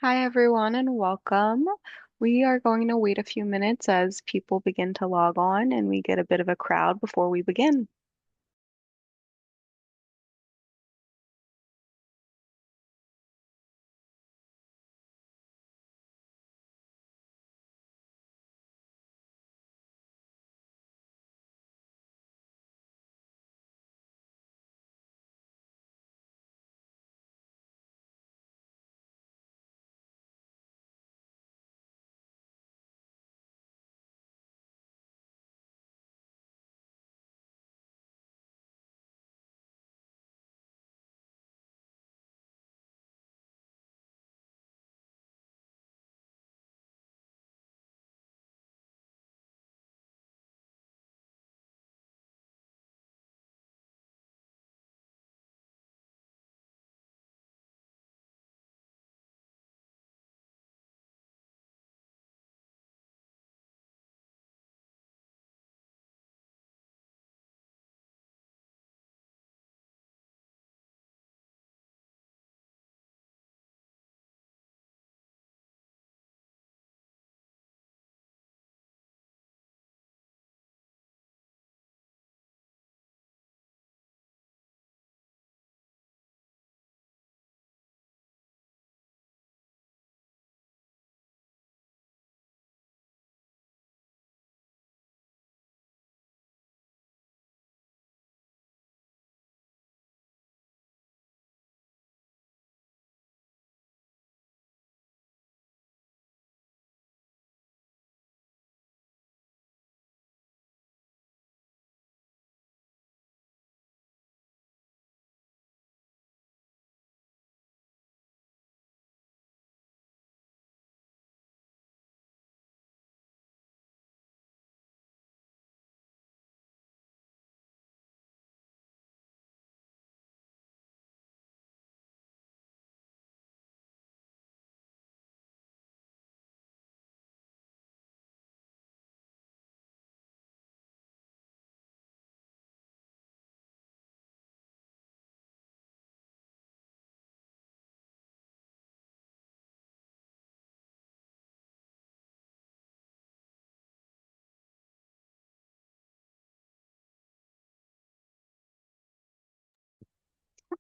Hi, everyone, and welcome. We are going to wait a few minutes as people begin to log on and we get a bit of a crowd before we begin.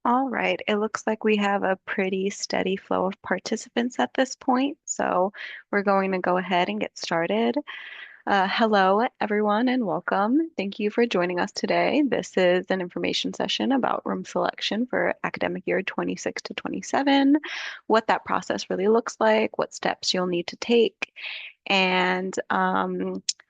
All right, it looks like we have a pretty steady flow of participants at this point, so we're going to go ahead and get started. Hello, everyone, and welcome. Thank you for joining us today. This is an information session about room selection for academic year 26 to 27, what that process really looks like, what steps you'll need to take, and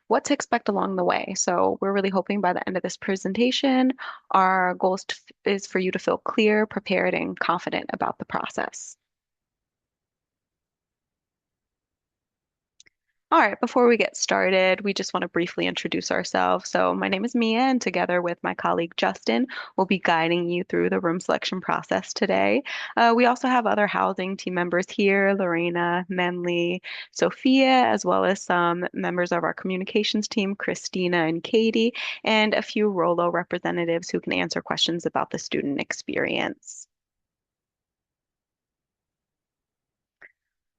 what to expect along the way. So we're really hoping by the end of this presentation, our goal is for you to feel clear, prepared, and confident about the process. All right, before we get started, we just want to briefly introduce ourselves. So, my name is Mia, and together with my colleague Justin, we'll be guiding you through the room selection process today. We also have other housing team members here, Lorena, Menley, Sophia, as well as some members of our communications team, Christina and Katie, and a few RHLO representatives who can answer questions about the student experience.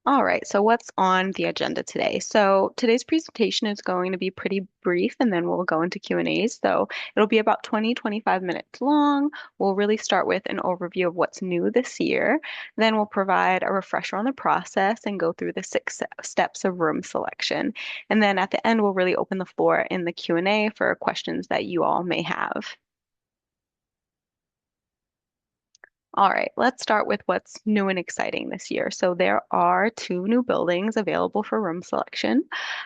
All right, so what's on the agenda today? So today's presentation is going to be pretty brief and then we'll go into Q&As. So it'll be about 25 minutes long. We'll really start with an overview of what's new this year. Then we'll provide a refresher on the process and go through the six steps of room selection. And then at the end, we'll really open the floor in the Q&A for questions that you all may have. All right, let's start with what's new and exciting this year. So there are two new buildings available for room selection,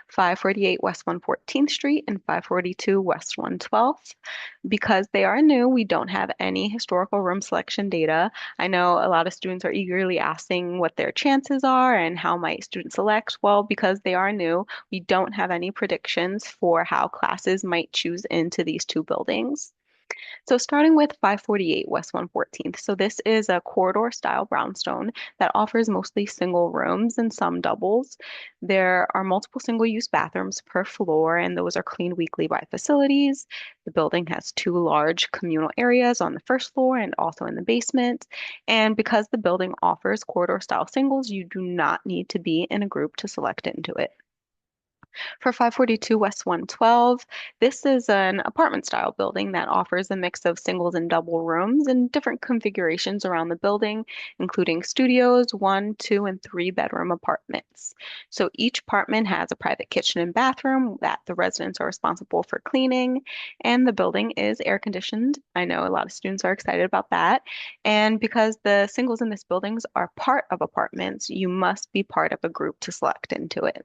548 West 114th Street and 542 West 112th. Because they are new, we don't have any historical room selection data. I know a lot of students are eagerly asking what their chances are and how might students select. Well, because they are new, we don't have any predictions for how classes might choose into these two buildings. So starting with 548 West 114th. So this is a corridor style brownstone that offers mostly single rooms and some doubles. There are multiple single use bathrooms per floor, and those are cleaned weekly by facilities. The building has two large communal areas on the first floor and also in the basement. And because the building offers corridor style singles, you do not need to be in a group to select into it. For 542 West 112, this is an apartment style building that offers a mix of singles and double rooms and different configurations around the building, including studios, one, two, and three bedroom apartments. So each apartment has a private kitchen and bathroom that the residents are responsible for cleaning, and the building is air conditioned. I know a lot of students are excited about that. And because the singles in this buildings are part of apartments, you must be part of a group to select into it.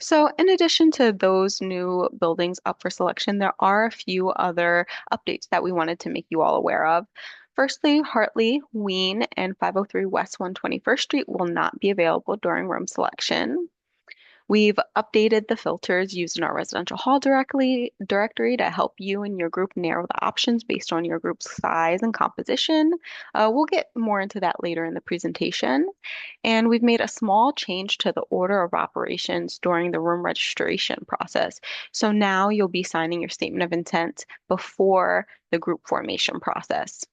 So, in addition to those new buildings up for selection, there are a few other updates that we wanted to make you all aware of. Firstly, Hartley, Ween, and 503 West 121st Street will not be available during room selection. We've updated the filters used in our residential hall directory to help you and your group narrow the options based on your group's size and composition. We'll get more into that later in the presentation. And we've made a small change to the order of operations during the room registration process. So now you'll be signing your statement of intent before the group formation process.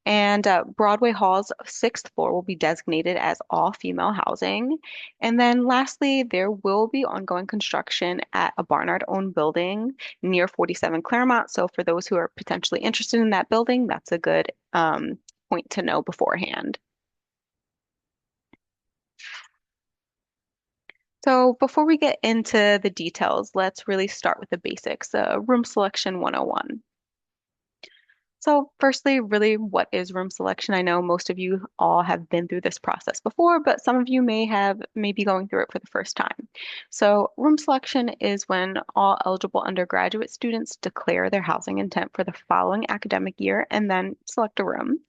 And Broadway Hall's sixth floor will be designated as all female housing. And then lastly, there will be ongoing construction at a Barnard-owned building near 47 Claremont. So for those who are potentially interested in that building, that's a good point to know beforehand. So before we get into the details, let's really start with the basics, room selection 101. So, firstly, really, what is room selection? I know most of you all have been through this process before, but some of you may be going through it for the first time. So, room selection is when all eligible undergraduate students declare their housing intent for the following academic year and then select a room.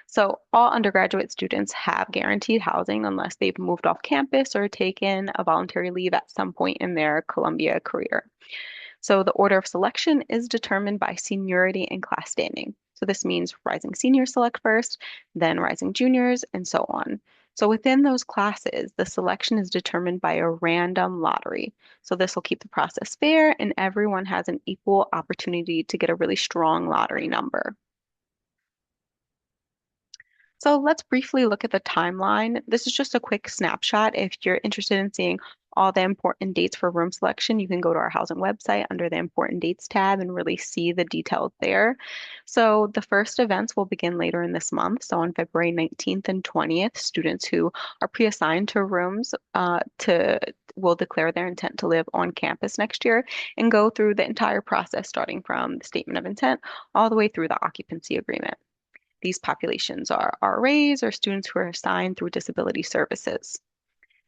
So, all undergraduate students have guaranteed housing unless they've moved off campus or taken a voluntary leave at some point in their Columbia career. So the order of selection is determined by seniority and class standing. So this means rising seniors select first, then rising juniors, and so on. So within those classes, the selection is determined by a random lottery. So this will keep the process fair and everyone has an equal opportunity to get a really strong lottery number. So let's briefly look at the timeline. This is just a quick snapshot. If you're interested in seeing all the important dates for room selection, you can go to our housing website under the important dates tab and really see the details there. So the first events will begin later in this month. So on February 19th and 20th, students who are pre-assigned to rooms will declare their intent to live on campus next year and go through the entire process starting from the statement of intent all the way through the occupancy agreement. These populations are RAs or students who are assigned through disability services.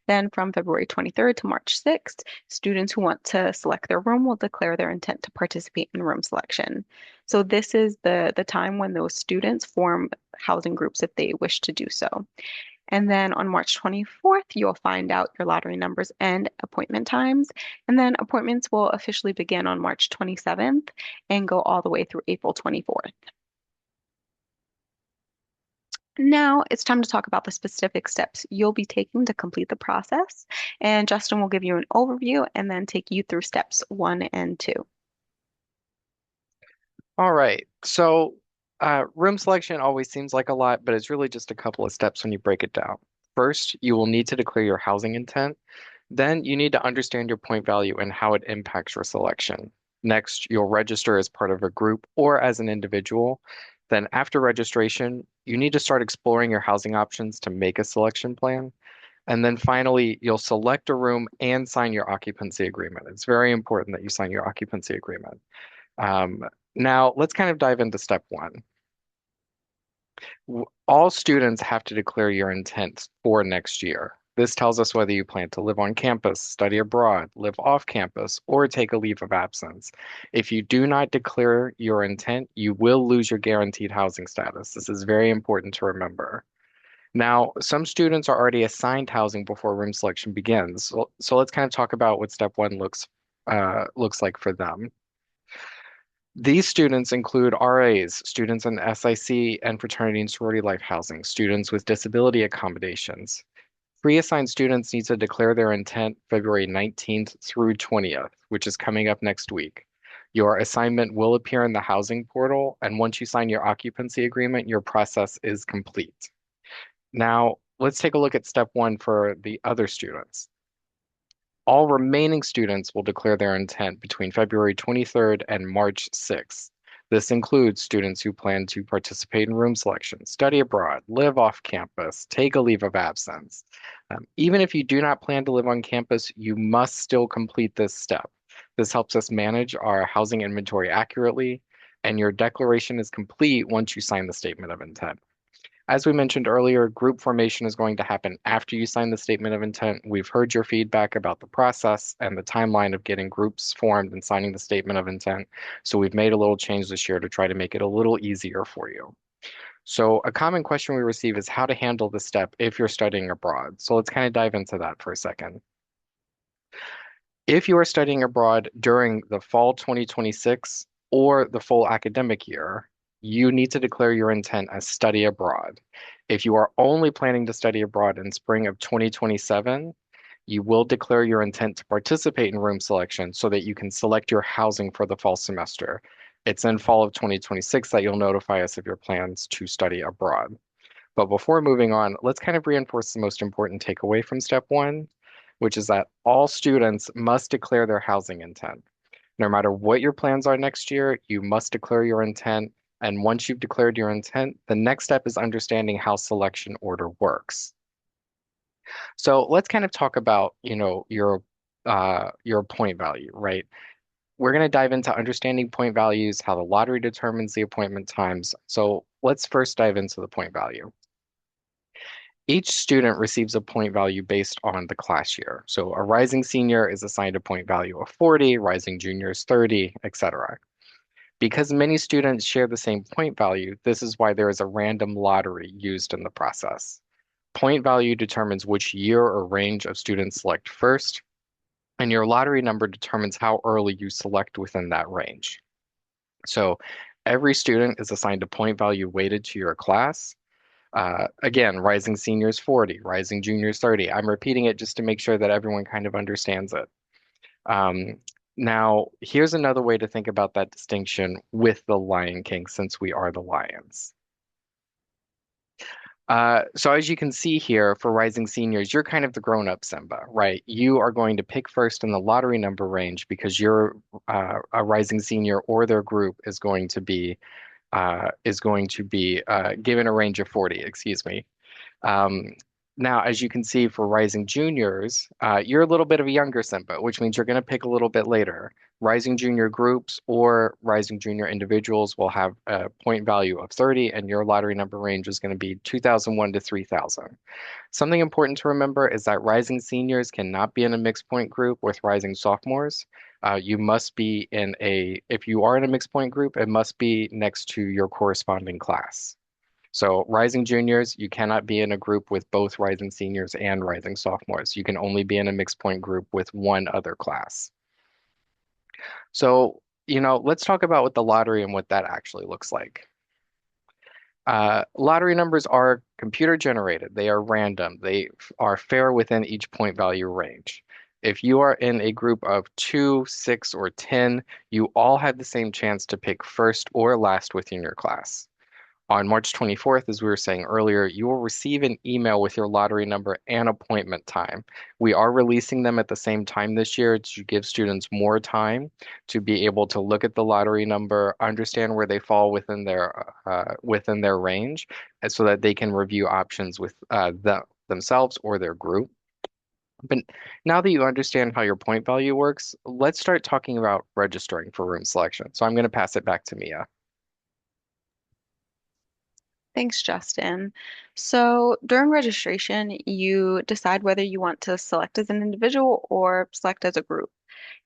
Then from February 23rd to March 6th, students who want to select their room will declare their intent to participate in room selection. So this is the time when those students form housing groups if they wish to do so. And then on March 24th, you'll find out your lottery numbers and appointment times. And then appointments will officially begin on March 27th and go all the way through April 24th. Now it's time to talk about the specific steps you'll be taking to complete the process. And Justin will give you an overview and then take you through steps one and two. All right. Room selection always seems like a lot, but it's really just a couple of steps when you break it down. First, you will need to declare your housing intent. Then, you need to understand your point value and how it impacts your selection. Next, you'll register as part of a group or as an individual. Then, after registration, you need to start exploring your housing options to make a selection plan. And then finally, you'll select a room and sign your occupancy agreement. It's very important that you sign your occupancy agreement. Um, Now, let's kind of dive into step one. All students have to declare your intent for next year. This tells us whether you plan to live on campus, study abroad, live off campus, or take a leave of absence. If you do not declare your intent, you will lose your guaranteed housing status. This is very important to remember. Now, some students are already assigned housing before room selection begins. So let's kind of talk about what step one looks looks like for them. These students include RAs, students in SIC and fraternity and sorority life housing, students with disability accommodations. Pre-assigned students need to declare their intent February 19th through 20th, which is coming up next week. Your assignment will appear in the housing portal, and once you sign your occupancy agreement, your process is complete. Now, let's take a look at step one for the other students. All remaining students will declare their intent between February 23rd and March 6th. This includes students who plan to participate in room selection, study abroad, live off campus, take a leave of absence. Even if you do not plan to live on campus, you must still complete this step. This helps us manage our housing inventory accurately, and your declaration is complete once you sign the statement of intent. As we mentioned earlier, group formation is going to happen after you sign the statement of intent. We've heard your feedback about the process and the timeline of getting groups formed and signing the statement of intent. So we've made a little change this year to try to make it a little easier for you. So a common question we receive is how to handle this step if you're studying abroad. So let's kind of dive into that for a second. If you are studying abroad during the fall 2026 or the full academic year, you need to declare your intent as study abroad. If you are only planning to study abroad in spring of 2027, you will declare your intent to participate in room selection so that you can select your housing for the fall semester. It's in fall of 2026 that you'll notify us of your plans to study abroad. But before moving on, let's kind of reinforce the most important takeaway from step one, which is that all students must declare their housing intent. No matter what your plans are next year, you must declare your intent. And once you've declared your intent, the next step is understanding how selection order works. So let's kind of talk about, your point value, right? We're going to dive into understanding point values, how the lottery determines the appointment times. So let's first dive into the point value. Each student receives a point value based on the class year. So a rising senior is assigned a point value of 40, rising juniors 30, etc. Because many students share the same point value, this is why there is a random lottery used in the process. Point value determines which year or range of students select first, and your lottery number determines how early you select within that range. So every student is assigned a point value weighted to your class. Again, rising seniors 40, rising juniors 30. I'm repeating it just to make sure that everyone kind of understands it. Um, Now, here's another way to think about that distinction with the Lion King, since we are the lions. So as you can see here, for rising seniors, you're kind of the grown-up Simba, right? You are going to pick first in the lottery number range because you're a rising senior or their group is going to be given a range of 40, excuse me. Um, Now, as you can see for rising juniors, you're a little bit of a younger Simba, which means you're going to pick a little bit later. Rising junior groups or rising junior individuals will have a point value of 30, and your lottery number range is going to be 2001 to 3000. Something important to remember is that rising seniors cannot be in a mixed point group with rising sophomores. You must be if you are in a mixed point group, it must be next to your corresponding class. So rising juniors, you cannot be in a group with both rising seniors and rising sophomores. You can only be in a mixed point group with one other class. So, let's talk about what the lottery and what that actually looks like. Lottery numbers are computer generated. They are random. They are fair within each point value range. If you are in a group of 2, 6, or 10, you all have the same chance to pick first or last within your class. On March 24th, as we were saying earlier, you will receive an email with your lottery number and appointment time. We are releasing them at the same time this year to give students more time to be able to look at the lottery number, understand where they fall within their range, and so that they can review options with themselves or their group. But now that you understand how your point value works, let's start talking about registering for room selection. So I'm going to pass it back to Mia. Thanks, Justin. So during registration, you decide whether you want to select as an individual or select as a group.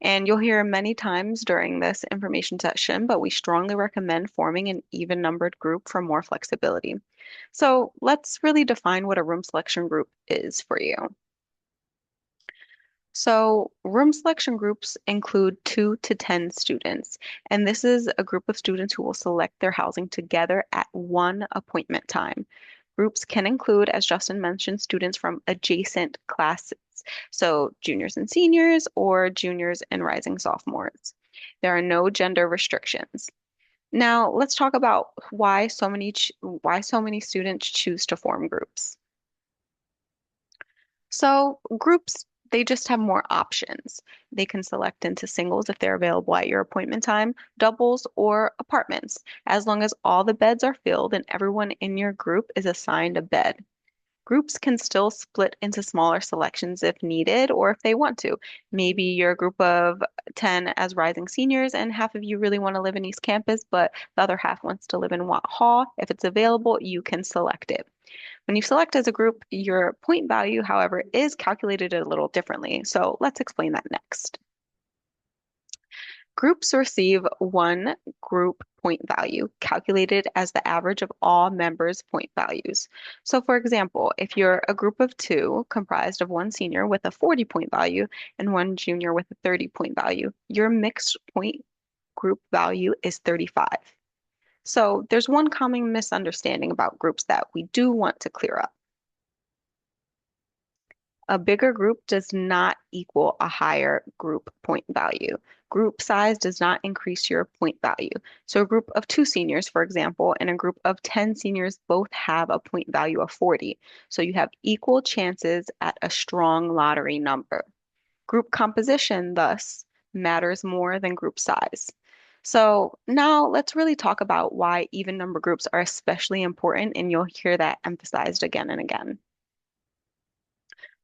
And you'll hear many times during this information session, but we strongly recommend forming an even numbered group for more flexibility. So let's really define what a room selection group is for you. So, room selection groups include 2 to 10 students, and this is a group of students who will select their housing together at one appointment time. Groups can include, as Justin mentioned, students from adjacent classes, so juniors and seniors or juniors and rising sophomores. There are no gender restrictions. Now, let's talk about why so many students choose to form groups. So groups, they just have more options. They can select into singles if they're available at your appointment time, doubles, or apartments, as long as all the beds are filled and everyone in your group is assigned a bed. Groups can still split into smaller selections if needed or if they want to. Maybe you're a group of 10 as rising seniors and half of you really want to live in East Campus, but the other half wants to live in Watt Hall. If it's available, you can select it. When you select as a group, your point value, however, is calculated a little differently. So let's explain that next. Groups receive one group point value calculated as the average of all members' point values. So, for example, if you're a group of two comprised of one senior with a 40 point value and one junior with a 30 point value, your mixed point group value is 35. So, there's one common misunderstanding about groups that we do want to clear up. A bigger group does not equal a higher group point value. Group size does not increase your point value. So a group of 2 seniors, for example, and a group of 10 seniors both have a point value of 40. So you have equal chances at a strong lottery number. Group composition, thus, matters more than group size. So now let's really talk about why even number groups are especially important, and you'll hear that emphasized again and again.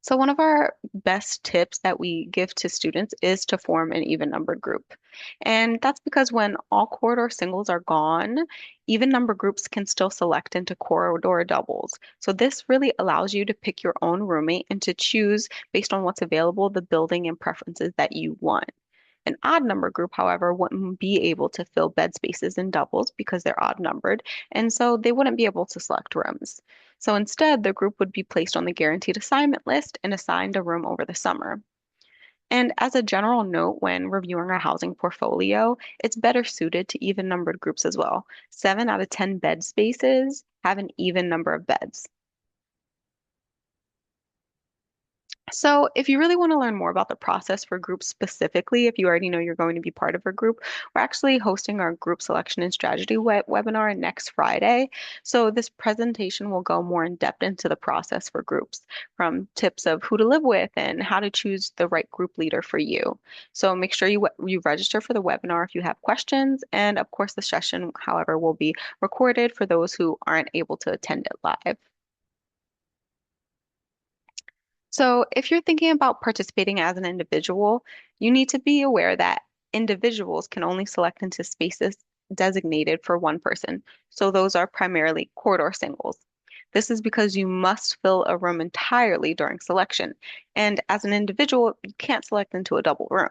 So one of our best tips that we give to students is to form an even numbered group. And that's because when all corridor singles are gone, even number groups can still select into corridor doubles. So this really allows you to pick your own roommate and to choose based on what's available, the building and preferences that you want. An odd number group, however, wouldn't be able to fill bed spaces in doubles because they're odd numbered, and so they wouldn't be able to select rooms. So instead, the group would be placed on the guaranteed assignment list and assigned a room over the summer. And as a general note, when reviewing a housing portfolio, it's better suited to even numbered groups as well. 7 out of 10 bed spaces have an even number of beds. So, if you really want to learn more about the process for groups specifically, if you already know you're going to be part of a group, we're actually hosting our group selection and strategy webinar next Friday. So, this presentation will go more in depth into the process for groups, from tips of who to live with and how to choose the right group leader for you. So, make sure you register for the webinar if you have questions. And of course, the session, however, will be recorded for those who aren't able to attend it live. So, if you're thinking about participating as an individual, you need to be aware that individuals can only select into spaces designated for one person. So, those are primarily corridor singles. This is because you must fill a room entirely during selection. And as an individual, you can't select into a double room.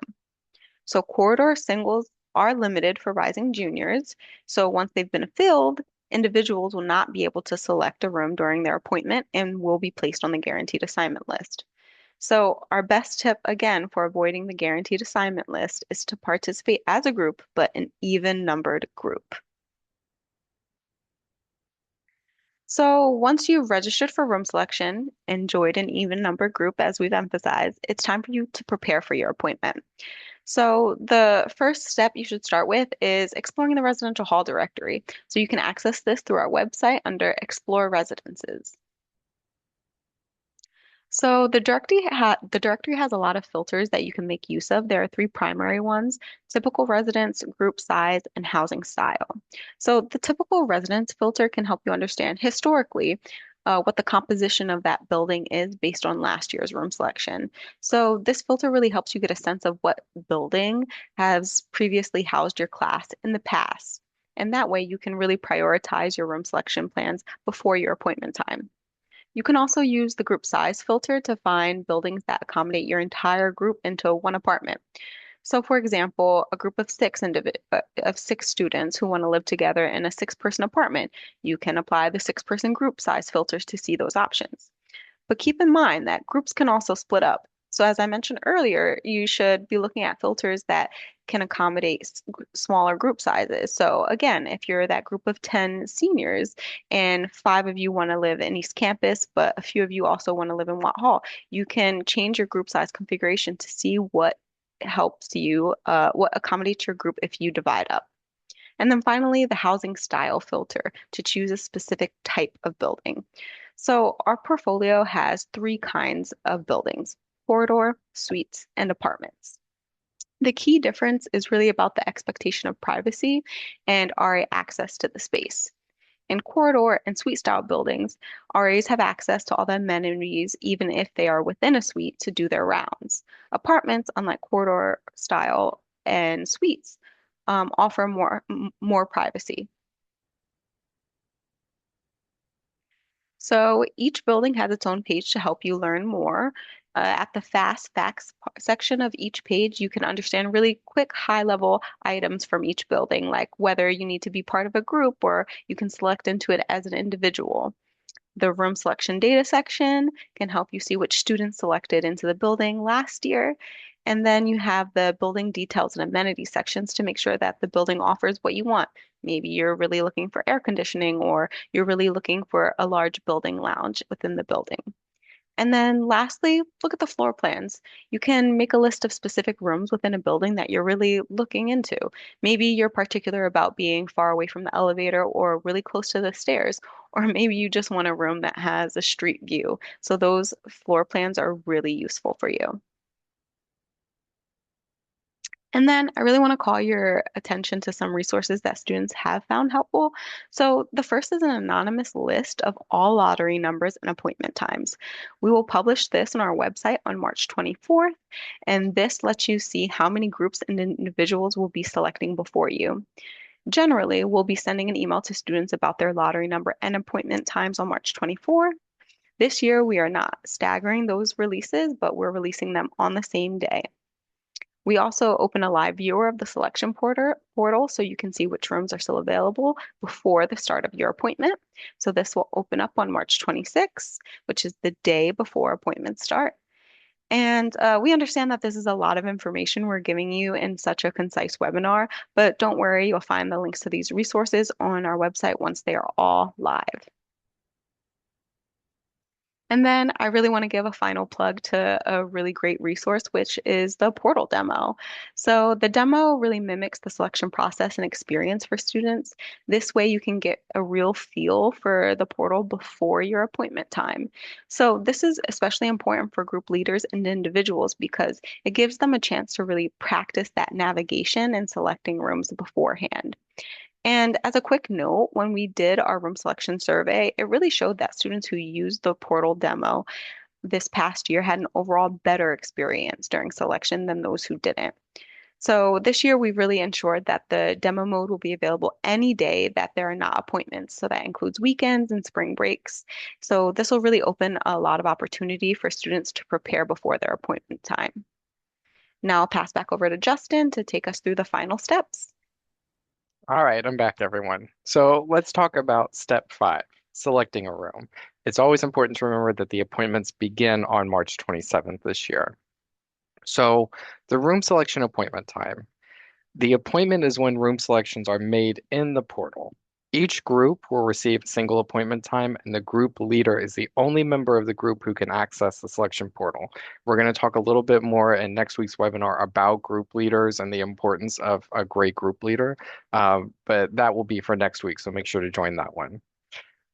So corridor singles are limited for rising juniors. So once they've been filled, individuals will not be able to select a room during their appointment and will be placed on the guaranteed assignment list. So our best tip again for avoiding the guaranteed assignment list is to participate as a group, but an even numbered group. So once you've registered for room selection, enjoyed an even numbered group as we've emphasized, it's time for you to prepare for your appointment. So the first step you should start with is exploring the residential hall directory. So you can access this through our website under Explore Residences. So the directory has a lot of filters that you can make use of. There are three primary ones: typical residence, group size, and housing style. So the typical residence filter can help you understand historically what the composition of that building is based on last year's room selection. So this filter really helps you get a sense of what building has previously housed your class in the past. And that way you can really prioritize your room selection plans before your appointment time. You can also use the group size filter to find buildings that accommodate your entire group into one apartment. So, for example, a group of six students who want to live together in a 6-person apartment, you can apply the 6-person group size filters to see those options. But keep in mind that groups can also split up. So, as I mentioned earlier, you should be looking at filters that can accommodate smaller group sizes. So, again, if you're that group of 10 seniors and five of you want to live in East Campus, but a few of you also want to live in Watt Hall, you can change your group size configuration to see what helps you, what accommodates your group if you divide up. And then finally, the housing style filter to choose a specific type of building. So our portfolio has three kinds of buildings: corridor, suites, and apartments. The key difference is really about the expectation of privacy and RA access to the space. In corridor and suite style buildings, RAs have access to all the amenities even if they are within a suite to do their rounds. Apartments, unlike corridor style and suites, offer more privacy. So each building has its own page to help you learn more. At the fast facts section of each page, you can understand really quick, high-level items from each building, like whether you need to be part of a group or you can select into it as an individual. The room selection data section can help you see which students selected into the building last year. And then you have the building details and amenities sections to make sure that the building offers what you want. Maybe you're really looking for air conditioning or you're really looking for a large building lounge within the building. And then lastly, look at the floor plans. You can make a list of specific rooms within a building that you're really looking into. Maybe you're particular about being far away from the elevator or really close to the stairs, or maybe you just want a room that has a street view. So those floor plans are really useful for you. And then I really want to call your attention to some resources that students have found helpful. So the first is an anonymous list of all lottery numbers and appointment times. We will publish this on our website on March 24th, and this lets you see how many groups and individuals will be selecting before you. Generally, we'll be sending an email to students about their lottery number and appointment times on March 24th. This year, we are not staggering those releases, but we're releasing them on the same day. We also open a live viewer of the selection portal so you can see which rooms are still available before the start of your appointment. So this will open up on March 26th, which is the day before appointments start. And we understand that this is a lot of information we're giving you in such a concise webinar, but don't worry, you'll find the links to these resources on our website once they are all live. And then I really want to give a final plug to a really great resource, which is the portal demo. So the demo really mimics the selection process and experience for students. This way you can get a real feel for the portal before your appointment time. So this is especially important for group leaders and individuals because it gives them a chance to really practice that navigation and selecting rooms beforehand. And as a quick note, when we did our room selection survey, it really showed that students who used the portal demo this past year had an overall better experience during selection than those who didn't. So this year, we really ensured that the demo mode will be available any day that there are not appointments. So that includes weekends and spring breaks. So this will really open a lot of opportunity for students to prepare before their appointment time. Now I'll pass back over to Justin to take us through the final steps. All right, I'm back, everyone. So let's talk about step five, selecting a room. It's always important to remember that the appointments begin on March 27th this year. So the room selection appointment time. The appointment is when room selections are made in the portal. Each group will receive a single appointment time, and the group leader is the only member of the group who can access the selection portal. We're going to talk a little bit more in next week's webinar about group leaders and the importance of a great group leader, but that will be for next week, so make sure to join that one.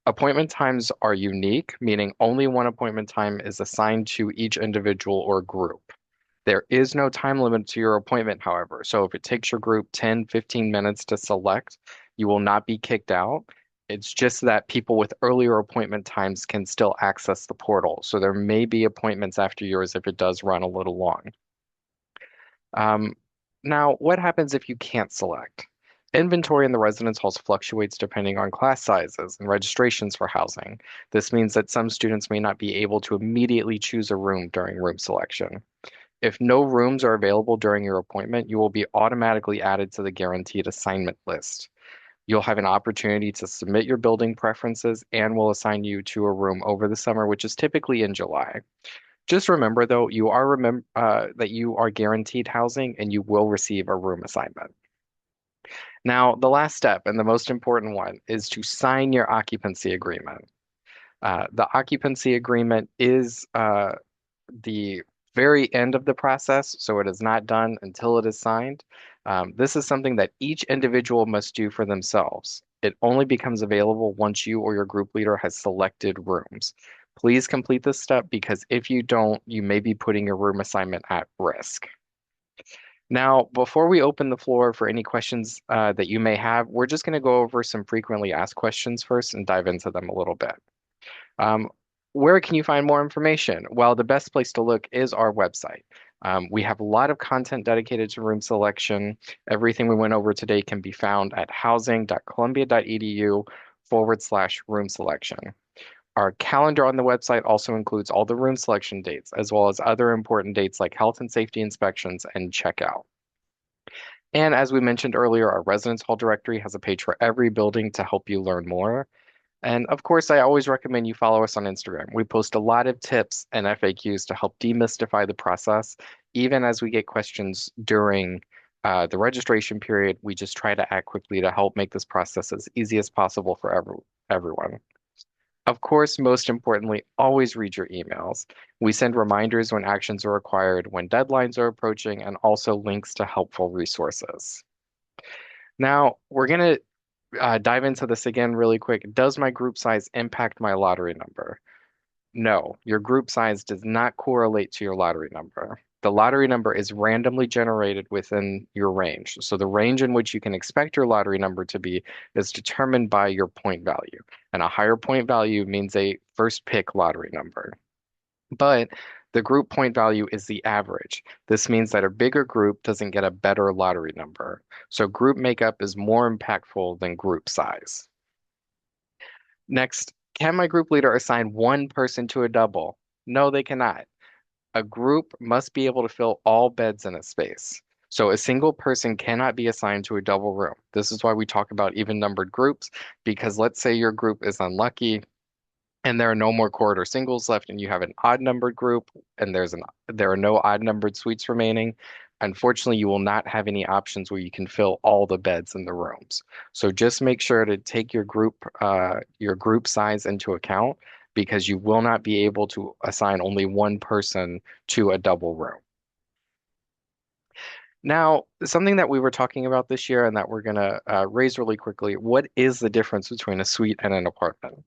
Appointment times are unique, meaning only one appointment time is assigned to each individual or group. There is no time limit to your appointment, however. So if it takes your group 10, 15 minutes to select, you will not be kicked out. It's just that people with earlier appointment times can still access the portal. So there may be appointments after yours if it does run a little long. Um, Now, what happens if you can't select? Inventory in the residence halls fluctuates depending on class sizes and registrations for housing. This means that some students may not be able to immediately choose a room during room selection. If no rooms are available during your appointment, you will be automatically added to the guaranteed assignment list. You'll have an opportunity to submit your building preferences and will assign you to a room over the summer, which is typically in July. Just remember though, that you are guaranteed housing and you will receive a room assignment. Now, the last step and the most important one is to sign your occupancy agreement. The occupancy agreement is the very end of the process, so it is not done until it is signed. This is something that each individual must do for themselves. It only becomes available once you or your group leader has selected rooms. Please complete this step because if you don't, you may be putting your room assignment at risk. Now, before we open the floor for any questions that you may have, we're just going to go over some frequently asked questions first and dive into them a little bit. Um, where can you find more information? Well, the best place to look is our website. We have a lot of content dedicated to room selection. Everything we went over today can be found at housing.columbia.edu/room selection. Our calendar on the website also includes all the room selection dates, as well as other important dates like health and safety inspections and checkout. And as we mentioned earlier, our residence hall directory has a page for every building to help you learn more. And of course, I always recommend you follow us on Instagram. We post a lot of tips and FAQs to help demystify the process. Even as we get questions during the registration period, we just try to act quickly to help make this process as easy as possible for everyone. Of course, most importantly, always read your emails. We send reminders when actions are required, when deadlines are approaching, and also links to helpful resources. Now, we're going to dive into this again really quick. Does my group size impact my lottery number? No, your group size does not correlate to your lottery number. The lottery number is randomly generated within your range. So the range in which you can expect your lottery number to be is determined by your point value. And a higher point value means a first pick lottery number. But the group point value is the average. This means that a bigger group doesn't get a better lottery number. So group makeup is more impactful than group size. Next, can my group leader assign one person to a double? No, they cannot. A group must be able to fill all beds in a space. So a single person cannot be assigned to a double room. This is why we talk about even numbered groups, because let's say your group is unlucky and there are no more corridor singles left, and you have an odd numbered group, and there are no odd numbered suites remaining. Unfortunately, you will not have any options where you can fill all the beds in the rooms. So just make sure to take your group size into account because you will not be able to assign only one person to a double room. Now, something that we were talking about this year and that we're gonna raise really quickly, what is the difference between a suite and an apartment?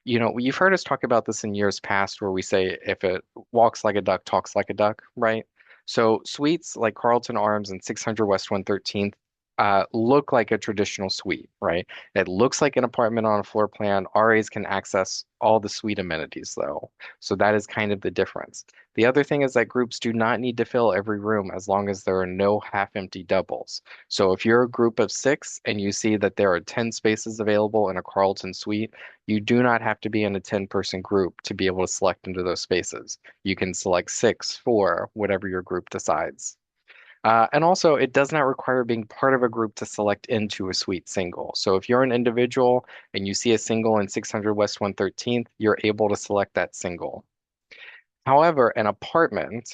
You've heard us talk about this in years past where we say if it walks like a duck, talks like a duck, right? So suites like Carlton Arms and 600 West 113th look like a traditional suite, right? It looks like an apartment on a floor plan. RAs can access all the suite amenities though. So that is kind of the difference. The other thing is that groups do not need to fill every room as long as there are no half-empty doubles. So if you're a group of six and you see that there are 10 spaces available in a Carlton suite, you do not have to be in a 10-person group to be able to select into those spaces. You can select six, four, whatever your group decides. And also, it does not require being part of a group to select into a suite single. So if you're an individual and you see a single in 600 West 113th, you're able to select that single. However, an apartment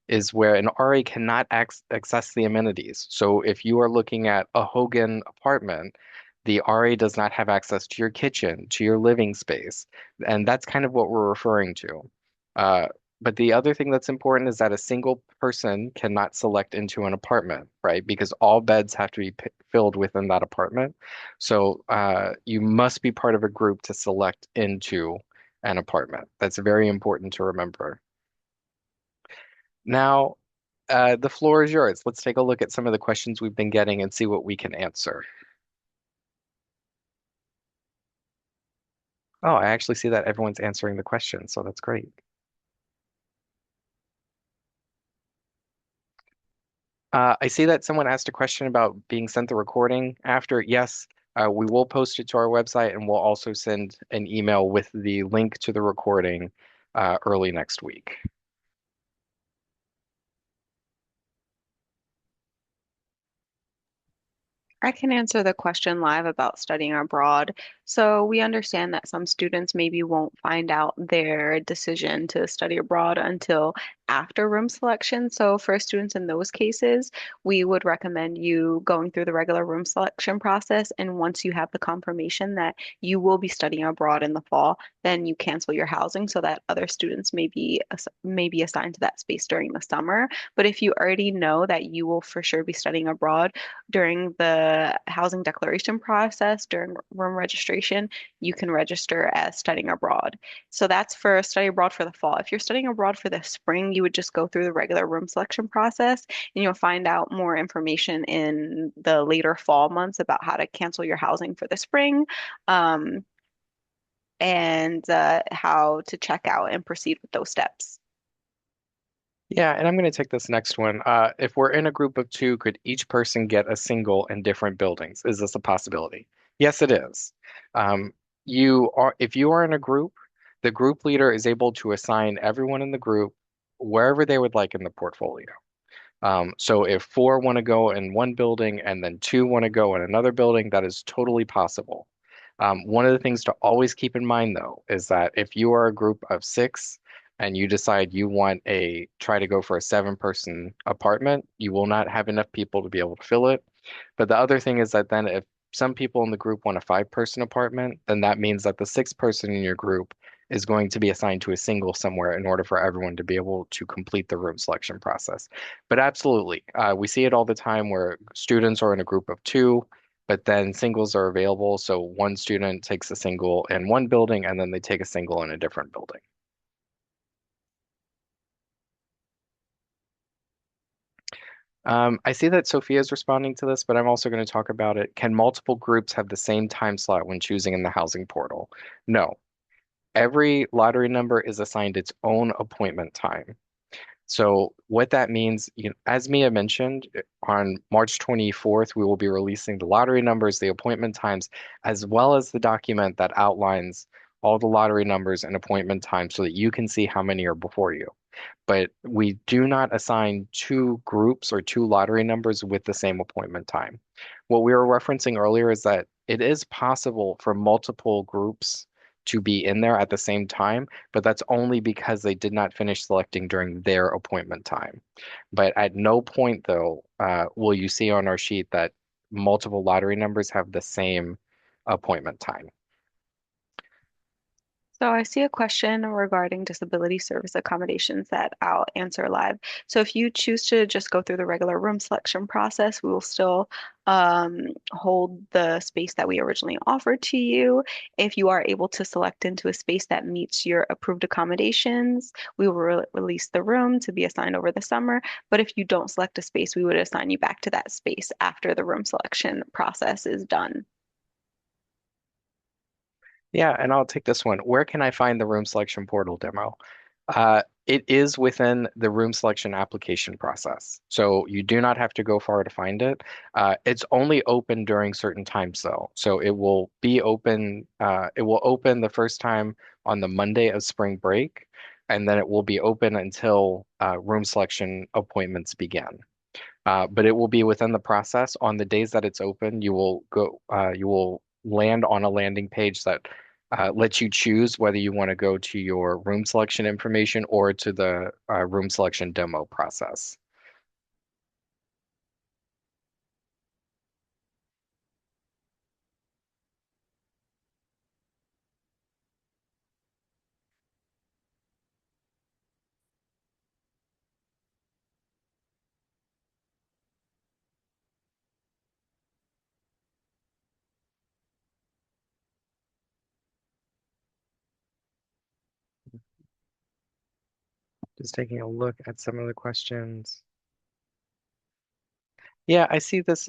is where an RA cannot access the amenities. So if you are looking at a Hogan apartment, the RA does not have access to your kitchen, to your living space. And that's kind of what we're referring to. Uh, but the other thing that's important is that a single person cannot select into an apartment, right? Because all beds have to be filled within that apartment. So you must be part of a group to select into an apartment. That's very important to remember. Now, the floor is yours. Let's take a look at some of the questions we've been getting and see what we can answer. Oh, I actually see that everyone's answering the question, so that's great. I see that someone asked a question about being sent the recording after. Yes, we will post it to our website and we'll also send an email with the link to the recording early next week. I can answer the question live about studying abroad. So we understand that some students maybe won't find out their decision to study abroad until after room selection. So for students in those cases, we would recommend you going through the regular room selection process. And once you have the confirmation that you will be studying abroad in the fall, then you cancel your housing so that other students may be assigned to that space during the summer. But if you already know that you will for sure be studying abroad, during the housing declaration process, during room registration, you can register as studying abroad. So that's for study abroad for the fall. If you're studying abroad for the spring, you would just go through the regular room selection process and you'll find out more information in the later fall months about how to cancel your housing for the spring, um, and how to check out and proceed with those steps. Yeah, and I'm going to take this next one. If we're in a group of two, could each person get a single in different buildings? Is this a possibility? Yes, it is. Um, if you are in a group, the group leader is able to assign everyone in the group wherever they would like in the portfolio. So if four want to go in one building and then two want to go in another building, that is totally possible. One of the things to always keep in mind, though, is that if you are a group of six and you decide you want try to go for a seven-person apartment, you will not have enough people to be able to fill it. But the other thing is that then if some people in the group want a five-person apartment, then that means that the sixth person in your group is going to be assigned to a single somewhere in order for everyone to be able to complete the room selection process. But absolutely, we see it all the time where students are in a group of two, but then singles are available. So one student takes a single in one building and then they take a single in a different building. I see that Sophia is responding to this, but I'm also going to talk about it. Can multiple groups have the same time slot when choosing in the housing portal? No. Every lottery number is assigned its own appointment time. So what that means, as Mia mentioned, on March 24th, we will be releasing the lottery numbers, the appointment times, as well as the document that outlines all the lottery numbers and appointment times so that you can see how many are before you. But we do not assign two groups or two lottery numbers with the same appointment time. What we were referencing earlier is that it is possible for multiple groups to be in there at the same time, but that's only because they did not finish selecting during their appointment time. But at no point, though, will you see on our sheet that multiple lottery numbers have the same appointment time. So I see a question regarding disability service accommodations that I'll answer live. So if you choose to just go through the regular room selection process, we will still hold the space that we originally offered to you. If you are able to select into a space that meets your approved accommodations, we will release the room to be assigned over the summer. But if you don't select a space, we would assign you back to that space after the room selection process is done. Yeah, and I'll take this one. Where can I find the room selection portal demo? It is within the room selection application process. So you do not have to go far to find it. It's only open during certain times though. So it will open the first time on the Monday of spring break, and then it will be open until room selection appointments begin. But it will be within the process. On the days that it's open, you will land on a landing page that lets you choose whether you want to go to your room selection information or to the room selection demo process. Just taking a look at some of the questions. Yeah, I see this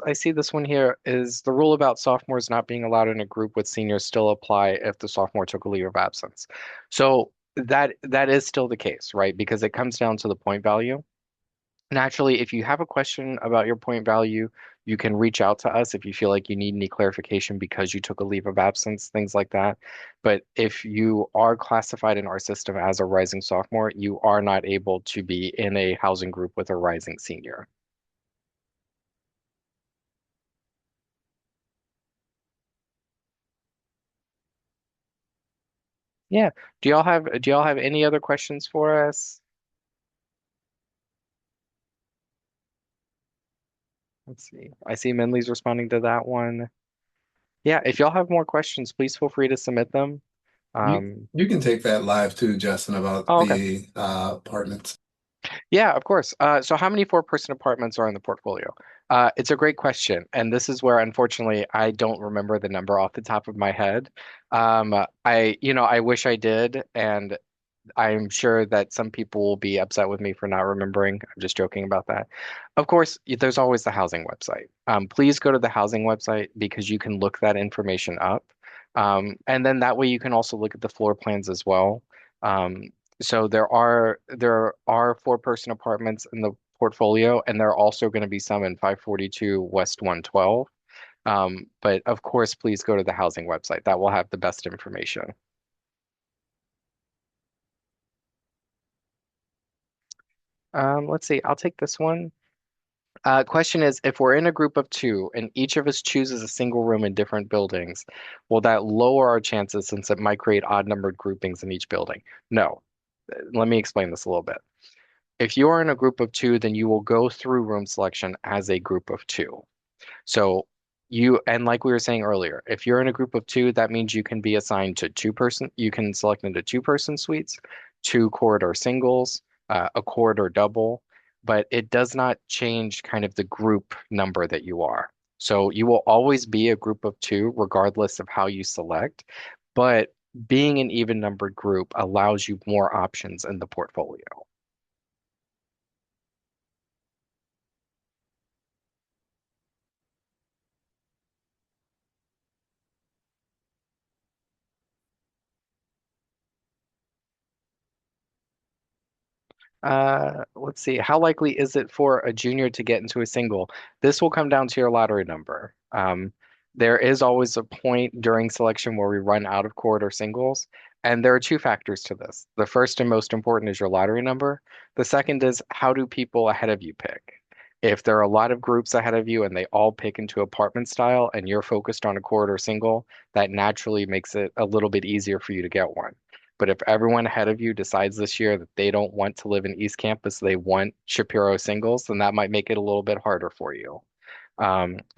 one here. Is the rule about sophomores not being allowed in a group with seniors still apply if the sophomore took a leave of absence? So that is still the case, right? Because it comes down to the point value. Naturally, if you have a question about your point value, you can reach out to us if you feel like you need any clarification because you took a leave of absence, things like that. But if you are classified in our system as a rising sophomore, you are not able to be in a housing group with a rising senior. Yeah. Do y'all have any other questions for us? Let's see. I see Minley's responding to that one. Yeah, if y'all have more questions, please feel free to submit them. You Um, you can take that live too, Justin, about oh, okay. the apartments. Yeah, of course. So how many four-person apartments are in the portfolio? It's a great question, and this is where, unfortunately, I don't remember the number off the top of my head. I wish I did, and I'm sure that some people will be upset with me for not remembering. I'm just joking about that. Of course, there's always the housing website. Please go to the housing website because you can look that information up. And then that way you can also look at the floor plans as well. So there are four-person apartments in the portfolio, and there are also going to be some in 542 West 112. But of course, please go to the housing website. That will have the best information. Let's see. I'll take this one. Question is, if we're in a group of two and each of us chooses a single room in different buildings, will that lower our chances since it might create odd numbered groupings in each building? No. Let me explain this a little bit. If you are in a group of two, then you will go through room selection as a group of two. So and like we were saying earlier, if you're in a group of two, that means you can be assigned to you can select into two-person suites, two corridor singles, a corridor double, but it does not change kind of the group number that you are. So you will always be a group of two, regardless of how you select, but being an even numbered group allows you more options in the portfolio. Let's see. How likely is it for a junior to get into a single? This will come down to your lottery number. There is always a point during selection where we run out of corridor singles, and there are two factors to this. The first and most important is your lottery number. The second is how do people ahead of you pick? If there are a lot of groups ahead of you and they all pick into apartment style and you're focused on a corridor single, that naturally makes it a little bit easier for you to get one. But if everyone ahead of you decides this year that they don't want to live in East Campus, they want Shapiro singles, then that might make it a little bit harder for you.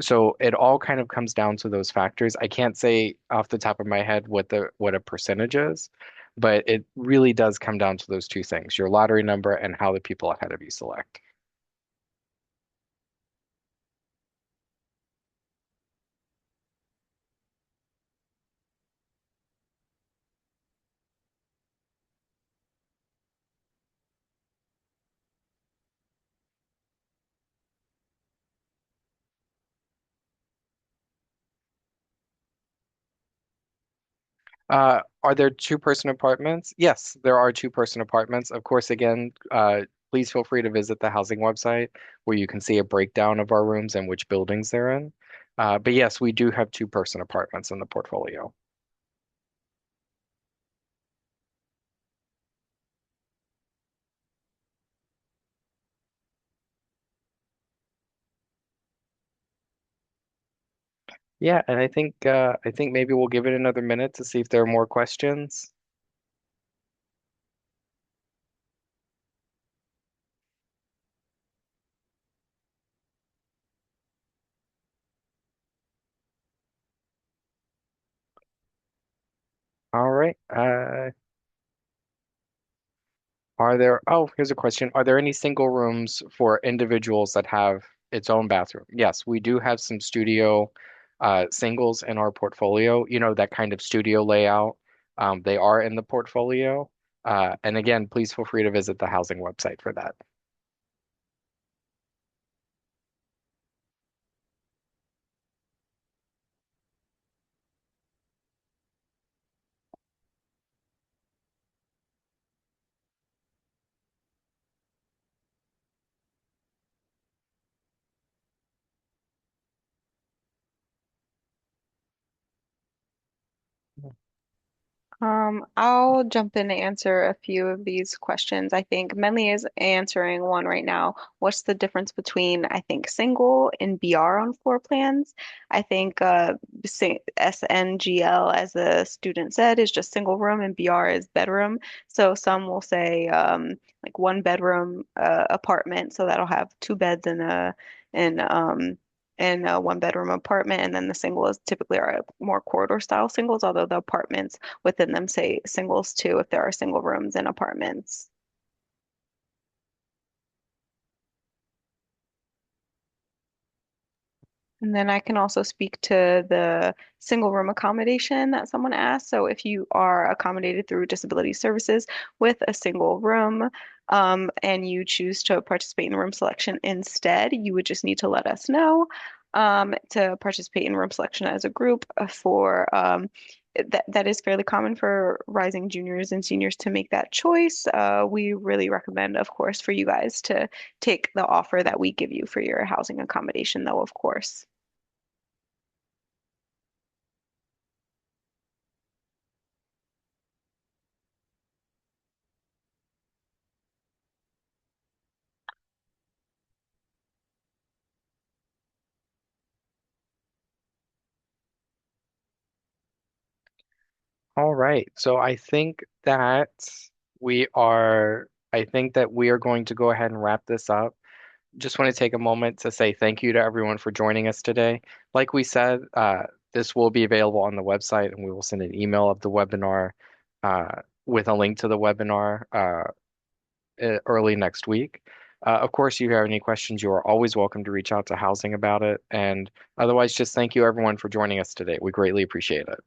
So it all kind of comes down to those factors. I can't say off the top of my head what a percentage is, but it really does come down to those two things, your lottery number and how the people ahead of you select. Are there two-person apartments? Yes, there are two-person apartments. Of course, again, please feel free to visit the housing website where you can see a breakdown of our rooms and which buildings they're in. But yes, we do have two-person apartments in the portfolio. Yeah, and I think maybe we'll give it another minute to see if there are more questions. All right. Here's a question. Are there any single rooms for individuals that have its own bathroom? Yes, we do have some studio singles in our portfolio, that kind of studio layout. They are in the portfolio. And again, please feel free to visit the housing website for that. I'll jump in and answer a few of these questions. I think Menly is answering one right now. What's the difference between, I think, single and BR on floor plans? I think SNGL, as the student said, is just single room and BR is bedroom. So some will say like one bedroom apartment, so that'll have two beds and in a one bedroom apartment, and then the single is typically are more corridor style singles, although the apartments within them say singles too if there are single rooms in apartments. And then I can also speak to the single room accommodation that someone asked. So if you are accommodated through disability services with a single room, and you choose to participate in room selection instead, you would just need to let us know, to participate in room selection as a group for that is fairly common for rising juniors and seniors to make that choice. We really recommend, of course, for you guys to take the offer that we give you for your housing accommodation, though, of course. All right. So I think that we are going to go ahead and wrap this up. Just want to take a moment to say thank you to everyone for joining us today. Like we said, this will be available on the website, and we will send an email of the webinar with a link to the webinar early next week. Of course, if you have any questions, you are always welcome to reach out to Housing about it. And otherwise, just thank you everyone for joining us today. We greatly appreciate it.